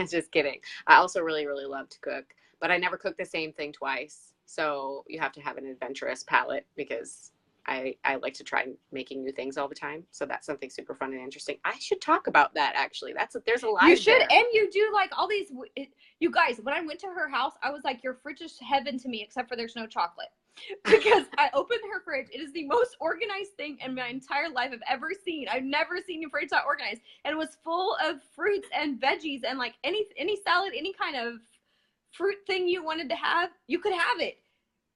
Just kidding. I also really, really love to cook, but I never cook the same thing twice. So you have to have an adventurous palate because I like to try making new things all the time. So that's something super fun and interesting. I should talk about that actually. There's a lot. You should, and you do like all these. You guys, when I went to her house, I was like, your fridge is heaven to me, except for there's no chocolate. Because I opened her fridge. It is the most organized thing in my entire life I've ever seen. I've never seen your fridge that organized. And it was full of fruits and veggies and like any salad, any kind of fruit thing you wanted to have, you could have it.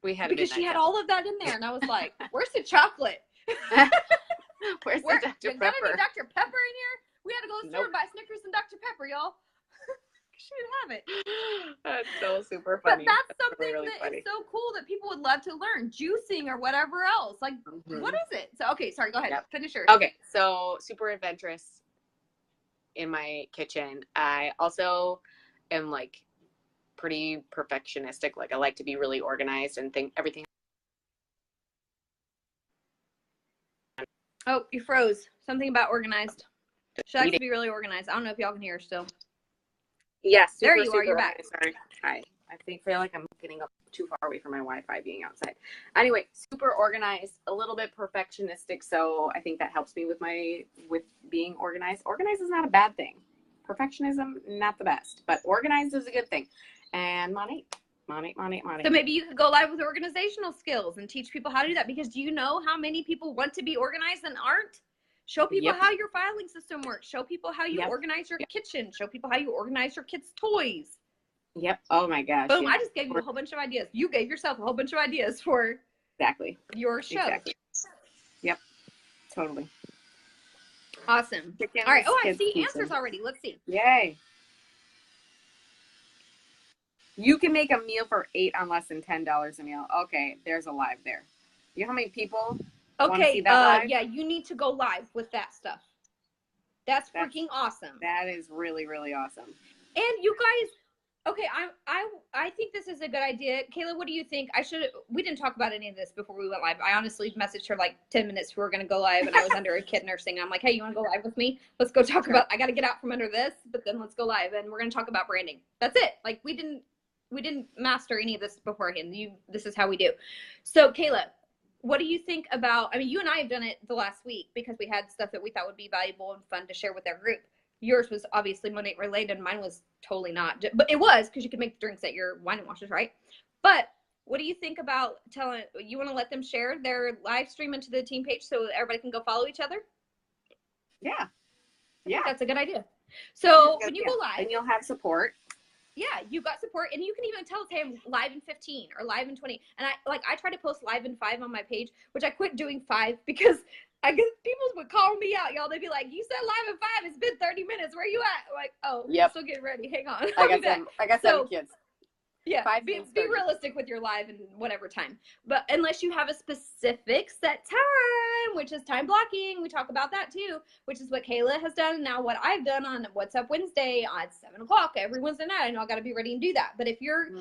We had because she had all of that in there. And I was like, where's the chocolate? Where's the Dr. Pepper? Got any Dr. Pepper in here? We had to go to the store and buy Snickers and Dr. Pepper, y'all. She didn't have it. That's so super funny. But that's something really, really that funny. is so cool that people would love to learn. Juicing or whatever else. Like, what is it? So, okay, sorry, go ahead. Yep. Finish yours. Okay, so super adventurous in my kitchen. I also am like pretty perfectionistic. Like I like to be really organized and think everything. Oh, you froze. Something about organized. She likes to be really organized. I don't know if y'all can hear her still. Yes. There you are. You're back. Sorry. Hi. Feel like I'm getting up too far away from my Wi-Fi being outside. Anyway, super organized, a little bit perfectionistic. So I think that helps me with being organized. Organized is not a bad thing. Perfectionism, not the best, but organized is a good thing. And Monet. So maybe you could go live with organizational skills and teach people how to do that. Because do you know how many people want to be organized and aren't? Show people how your filing system works. Show people how you organize your kitchen. Show people how you organize your kids' toys. Yep. Oh my gosh. Boom. I just gave you a whole bunch of ideas. You gave yourself a whole bunch of ideas for your show. Exactly. Yep. Totally. Awesome. All right. Oh, I see answers already. Let's see. Yay. You can make a meal for 8 on less than $10 a meal. Okay. There's a live there. You know how many people want to see that live? Yeah, you need to go live with that stuff. That's freaking awesome. That is really, really awesome. And you guys, okay, I think this is a good idea. Kayla, what do you think? We didn't talk about any of this before we went live. I honestly messaged her like 10 minutes before we were going to go live, and I was under a kid nursing. And I'm like, hey, you want to go live with me? Let's go talk about, I got to get out from under this, but then let's go live, and we're going to talk about branding. That's it. Like, we didn't master any of this beforehand. This is how we do. So, Kayla, what do you think about, I mean, you and I have done it the last week because we had stuff that we thought would be valuable and fun to share with our group. Yours was obviously Monet related. Mine was totally not, but it was because you could make the drinks at your wine and washes, right? But what do you think about you want to let them share their live stream into the team page so everybody can go follow each other? Yeah. That's a good idea. So when you go live. And you'll have support. Yeah, you got support, and you can even tell us, hey, I'm live in 15 or live in 20. And I try to post live in 5 on my page, which I quit doing 5 because I guess people would call me out, y'all. They'd be like, you said live in 5. It's been 30 minutes. Where you at? I'm like, oh, I'm still getting ready. Hang on. I got 7 kids. Yeah, be realistic with your live and whatever time. But unless you have a specific set time, which is time blocking, we talk about that too, which is what Kayla has done. And now what I've done on What's Up Wednesday at 7 o'clock every Wednesday night. I know I got to be ready and do that. But if you're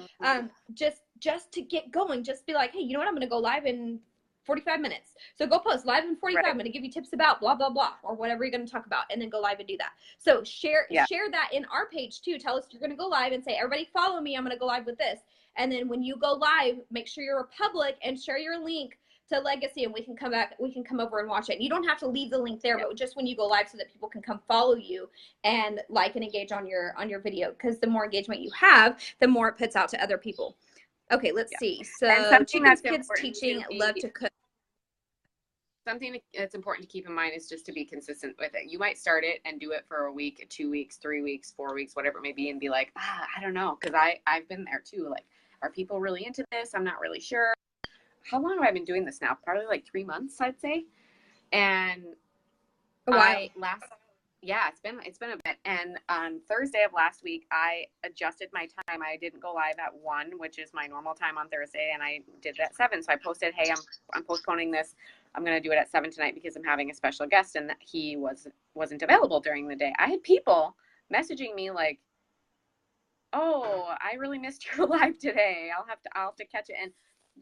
just to get going, just be like, hey, you know what? I'm going to go live in 45 minutes. So go post live in 45. I'm going to give you tips about blah, blah, blah, or whatever you're going to talk about, and then go live and do that. So share that in our page too. Tell us you're going to go live and say, everybody follow me. I'm going to go live with this. And then when you go live, make sure you're public and share your link to Legacy, and we can come back. We can come over and watch it. And you don't have to leave the link there, but just when you go live so that people can come follow you and like and engage on your video, because the more engagement you have, the more it puts out to other people. Okay, let's see. So Chicken's Kids Teaching, love to cook. Something that's important to keep in mind is just to be consistent with it. You might start it and do it for a week, 2 weeks, 3 weeks, 4 weeks, whatever it may be, and be like, I don't know, because I've been there too. Like, are people really into this? I'm not really sure. How long have I been doing this now? Probably like 3 months, I'd say. And Yeah, it's been a bit. And on Thursday of last week, I adjusted my time. I didn't go live at 1, which is my normal time on Thursday, and I did it at 7. So I posted, "Hey, I'm postponing this. I'm going to do it at 7 tonight because I'm having a special guest," and he wasn't available during the day. I had people messaging me like, "Oh, I really missed your live today. I'll have to catch it." And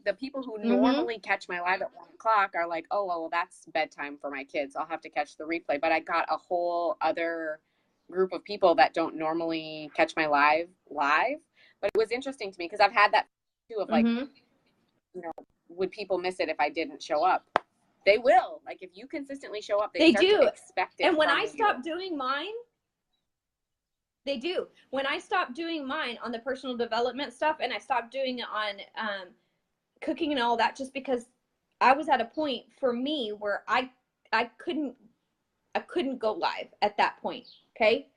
the people who normally catch my live at 1 o'clock are like, "Oh, well, that's bedtime for my kids. I'll have to catch the replay." But I got a whole other group of people that don't normally catch my live. But it was interesting to me because I've had that too of like, would people miss it if I didn't show up? They will. Like if you consistently show up, they start do. to expect it. And when from I stopped doing mine, they do. When I stopped doing mine on the personal development stuff, and I stopped doing it on cooking and all that, just because I was at a point for me where I couldn't go live at that point. Okay.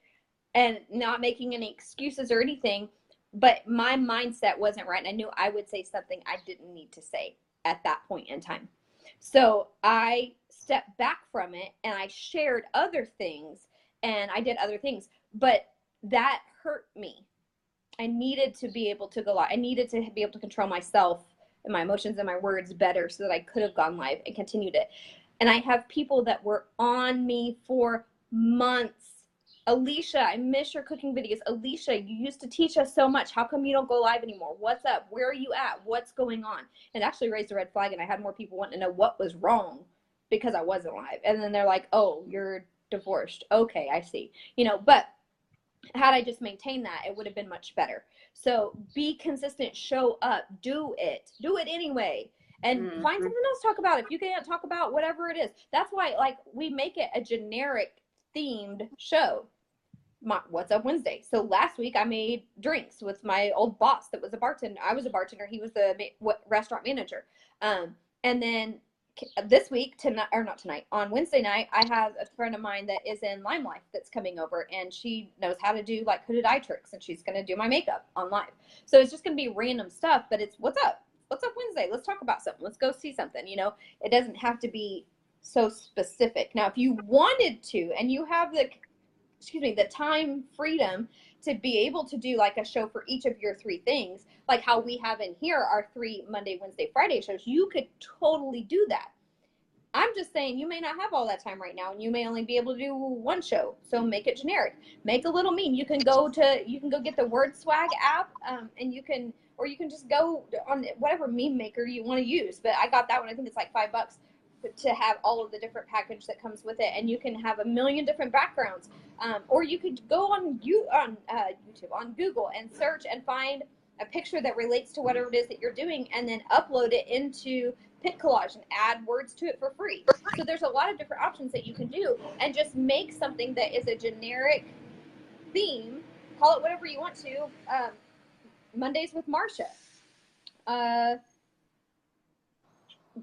And not making any excuses or anything, but my mindset wasn't right. And I knew I would say something I didn't need to say at that point in time. So I stepped back from it and I shared other things and I did other things, but that hurt me. I needed to be able to go live. I needed to be able to control myself and my emotions and my words better so that I could have gone live and continued it. And I have people that were on me for months. Alicia, I miss your cooking videos. Alicia, you used to teach us so much. How come you don't go live anymore? What's up? Where are you at? What's going on? And actually raised a red flag, and I had more people wanting to know what was wrong because I wasn't live. And then they're like, "Oh, you're divorced." Okay, I see. But had I just maintained that, it would have been much better. So be consistent, show up, do it anyway, and find something else to talk about. If you can't talk about whatever it is, that's why we make it a generic themed show. What's Up Wednesday. So last week I made drinks with my old boss that was a bartender. I was a bartender. He was the restaurant manager. And then this week, on Wednesday night, I have a friend of mine that is in Lime Life that's coming over, and she knows how to do hooded eye tricks, and she's going to do my makeup on live. So it's just going to be random stuff, but it's what's up Wednesday. Let's talk about something. Let's go see something. It doesn't have to be so specific. Now, if you wanted to, and you have the time freedom to be able to do a show for each of your 3 things, like how we have in here our 3 Monday, Wednesday, Friday shows, you could totally do that. I'm just saying you may not have all that time right now, and you may only be able to do 1 show. So make it generic. Make a little meme. You can go get the Word Swag app, and you can just go on whatever meme maker you want to use. But I got that one. I think it's like $5 to have all of the different package that comes with it, and you can have a million different backgrounds. Or you could go on YouTube, on Google, and search and find a picture that relates to whatever it is that you're doing, and then upload it into Pit Collage and add words to it for free. So there's a lot of different options that you can do, and just make something that is a generic theme. Call it whatever you want to. Mondays with Marsha.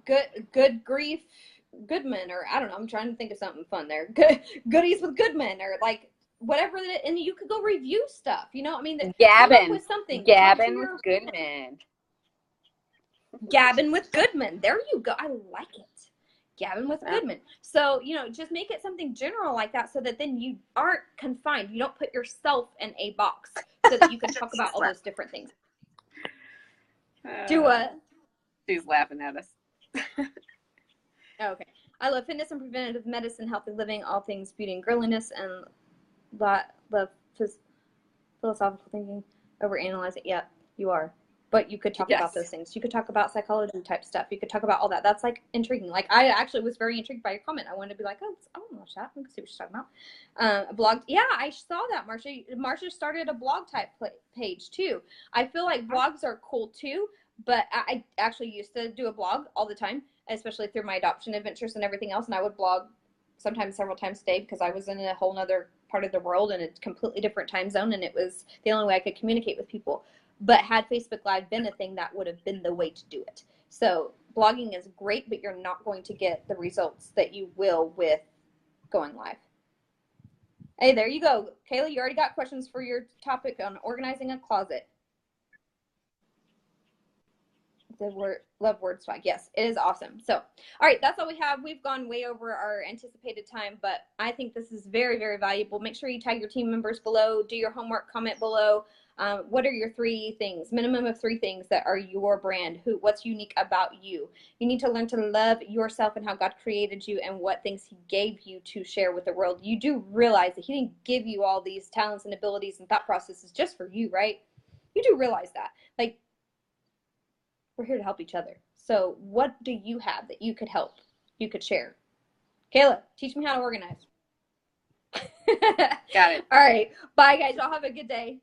Good grief Goodman, or I don't know, I'm trying to think of something fun there. Goodies with Goodman, or whatever and you could go review stuff. Gabbin with something. Gabbin with Goodman. Gabbin with Goodman. There you go. I like it. Gabbin with Goodman. So, just make it something general like that, so that then you aren't confined. You don't put yourself in a box, so that you can talk about all those different things. Do what? She's laughing at us. Okay. I love fitness and preventative medicine, healthy living, all things beauty and girliness, and love philosophical thinking. Overanalyze it. Yeah, you are. But you could talk about those things. You could talk about psychology type stuff. You could talk about all that. That's intriguing. I actually was very intrigued by your comment. I wanted to be like, oh, I want to watch that. I want to see what she's talking about. A blog. Yeah, I saw that. Marsha started a blog type page too. I feel like blogs are cool too, but I actually used to do a blog all the time, especially through my adoption adventures and everything else. And I would blog sometimes several times a day because I was in a whole nother part of the world in a completely different time zone. And it was the only way I could communicate with people. But had Facebook Live been a thing, that would have been the way to do it. So blogging is great, but you're not going to get the results that you will with going live. Hey, there you go. Kayla, you already got questions for your topic on organizing a closet. The word love word swag. Yes, it is awesome. So, all right, that's all we have. We've gone way over our anticipated time, but I think this is very, very valuable. Make sure you tag your team members below. Do your homework. Comment below. What are your 3 things? Minimum of 3 things that are your brand. What's unique about you? You need to learn to love yourself and how God created you and what things He gave you to share with the world. You do realize that He didn't give you all these talents and abilities and thought processes just for you, right? You do realize that. Like, we're here to help each other. So what do you have that you could help, you could share? Kayla, teach me how to organize. Got it. All right. Bye, guys. Y'all have a good day.